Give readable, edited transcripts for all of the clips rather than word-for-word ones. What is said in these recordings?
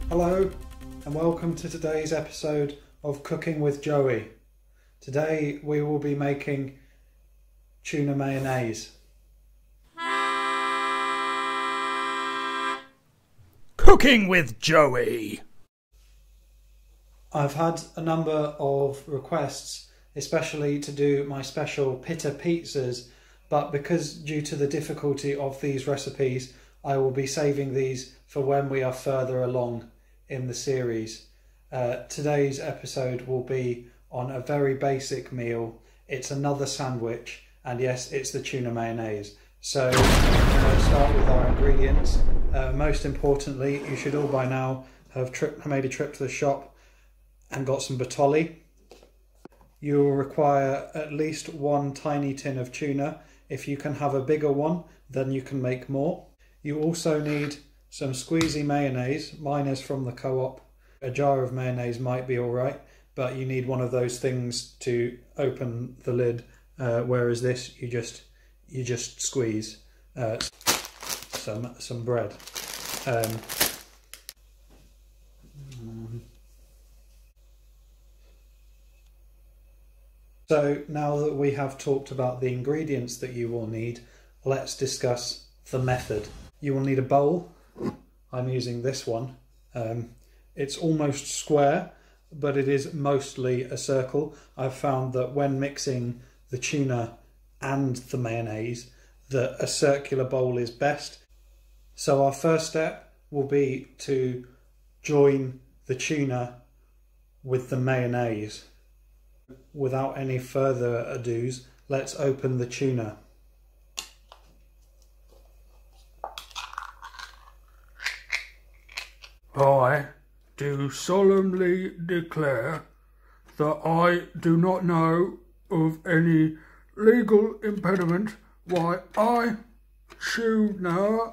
Hello and welcome to today's episode of Cooking with Joey. Today we will be making tuna mayonnaise. Cooking with Joey. I've had a number of requests, especially to do my special pita pizzas, but because due to the difficulty of these recipes, I will be saving these for when we are further along in the series. Today's episode will be on a very basic meal. It's another sandwich, and yes, it's the tuna mayonnaise. So I'm going to start with our ingredients. Most importantly, you should all by now have made a trip to the shop and got some batoli. You will require at least one tiny tin of tuna. If you can have a bigger one, then you can make more. You also need some squeezy mayonnaise. Mine is from the co-op. A jar of mayonnaise might be alright, but you need one of those things to open the lid, whereas this you just squeeze. Some bread. So now that we have talked about the ingredients that you will need, let's discuss the method. You will need a bowl. I'm using this one. It's almost square, but it is mostly a circle. I've found that when mixing the tuna and the mayonnaise, that a circular bowl is best. So our first step will be to join the tuna with the mayonnaise. Without any further ados, let's open the tuna. I do solemnly declare that I do not know of any legal impediment why I, Tuna,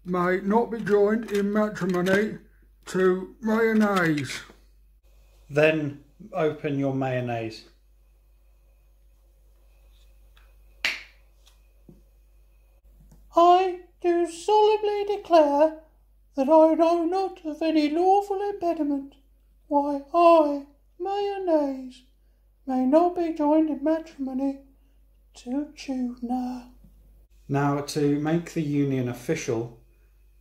may not be joined in matrimony to mayonnaise. Then open your mayonnaise. I do solemnly declare that I know not of any lawful impediment why I, mayonnaise, may not be joined in matrimony to tuna. Now, to make the union official,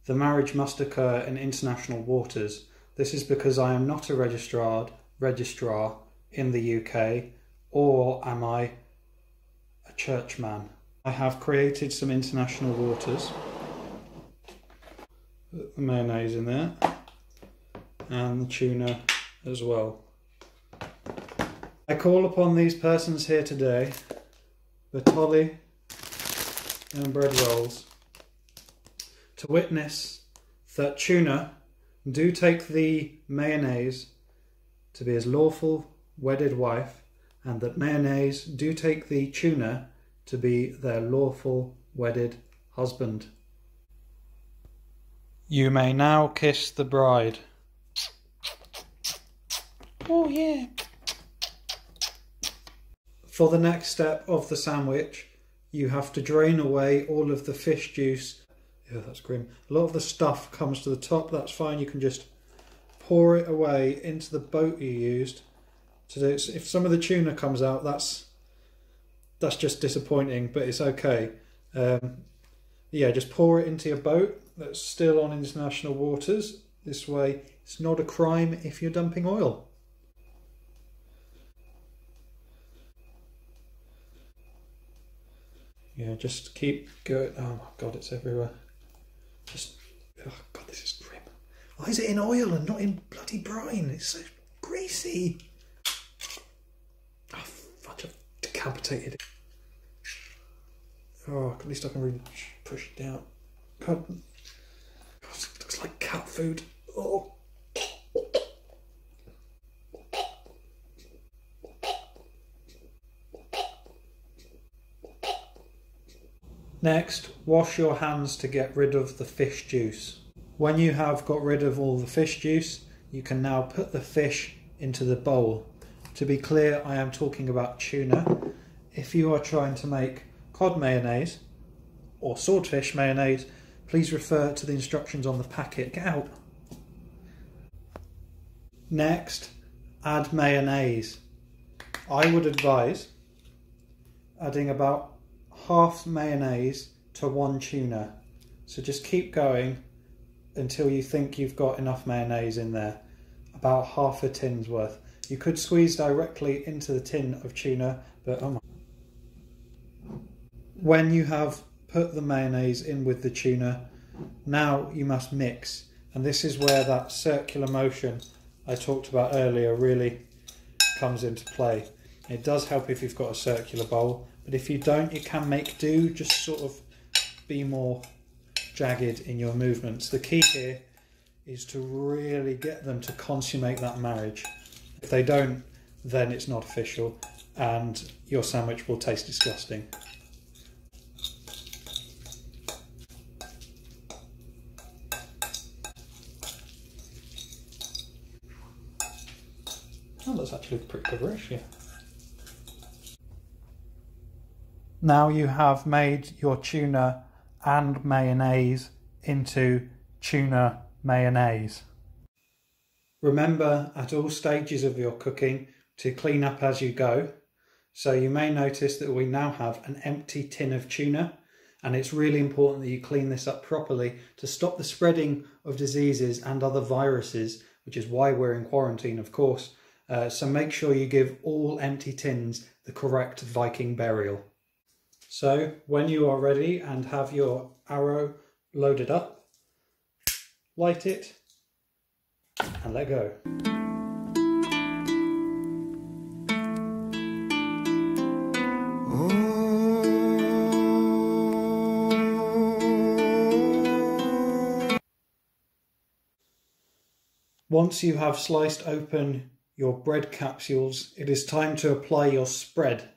the marriage must occur in international waters. This is because I am not a registrar in the UK, or am I a churchman. I have created some international waters. Put the mayonnaise in there, and the tuna as well. I call upon these persons here today, batoli and bread rolls, to witness that tuna do take the mayonnaise to be his lawful wedded wife, and that mayonnaise do take the tuna to be their lawful wedded husband. You may now kiss the bride. Oh yeah. For the next step of the sandwich, you have to drain away all of the fish juice. Yeah, that's grim. A lot of the stuff comes to the top. That's fine. You can just pour it away into the boat you used. So if some of the tuna comes out, that's just disappointing, but it's okay. Yeah, just pour it into your boat that's still on international waters. This way, it's not a crime if you're dumping oil. Yeah, just keep going. Oh my God, it's everywhere. Oh God, this is grim. Why is it in oil and not in bloody brine? It's so greasy. Oh, fudge, I've decapitated it. Oh, at least I can really push it down. God, it looks like cat food. Oh. Next, wash your hands to get rid of the fish juice. When you have got rid of all the fish juice, you can now put the fish into the bowl. To be clear, I am talking about tuna. If you are trying to make cod mayonnaise or swordfish mayonnaise, please refer to the instructions on the packet. Get out. Next, add mayonnaise. I would advise adding about half mayonnaise to one tuna. So just keep going until you think you've got enough mayonnaise in there. About half a tin's worth. You could squeeze directly into the tin of tuna, but oh my. When you have put the mayonnaise in with the tuna, now you must mix. And this is where that circular motion I talked about earlier really comes into play. It does help if you've got a circular bowl, but if you don't, you can make do. Just sort of be more jagged in your movements. The key here is to really get them to consummate that marriage. If they don't, then it's not official and your sandwich will taste disgusting. Oh, that's actually a pretty good ratio. Now you have made your tuna and mayonnaise into tuna mayonnaise. Remember at all stages of your cooking to clean up as you go. So you may notice that we now have an empty tin of tuna, and it's really important that you clean this up properly to stop the spreading of diseases and other viruses, which is why we're in quarantine, of course. So make sure you give all empty tins the correct Viking burial. So when you are ready and have your arrow loaded up, light it and let go. Once you have sliced open your bread capsules, it is time to apply your spread.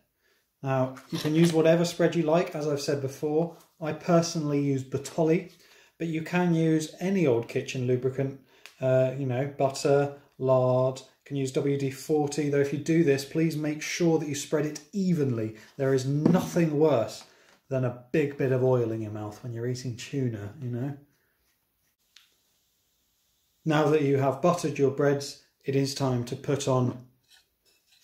Now, you can use whatever spread you like, as I've said before. I personally use Bertolli, but you can use any old kitchen lubricant, butter, lard. You can use WD-40, though if you do this, please make sure that you spread it evenly. There is nothing worse than a big bit of oil in your mouth when you're eating tuna, you know. Now that you have buttered your breads, it is time to put on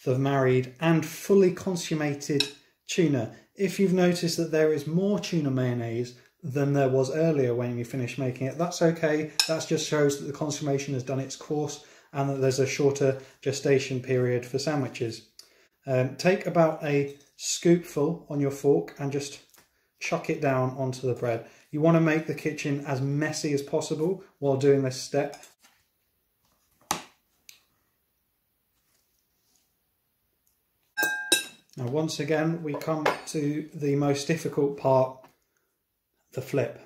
the married and fully consummated tuna. If you've noticed that there is more tuna mayonnaise than there was earlier when you finished making it, that's okay. That just shows that the consummation has done its course and that there's a shorter gestation period for sandwiches. Take about a scoopful on your fork and just chuck it down onto the bread. You want to make the kitchen as messy as possible while doing this step. Now once again we come to the most difficult part, the flip.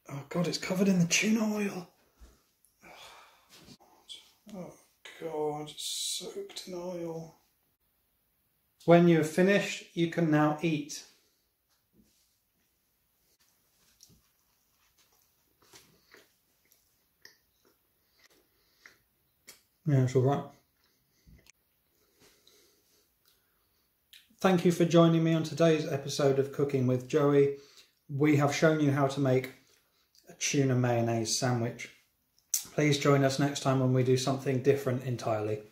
Oh God, it's covered in the tuna oil. Oh God, it's soaked in oil. When you're finished, you can now eat. Yeah, it's all right. Thank you for joining me on today's episode of Cooking with Joey. We have shown you how to make a tuna mayonnaise sandwich. Please join us next time when we do something different entirely.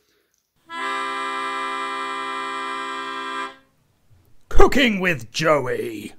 Cooking with Joey.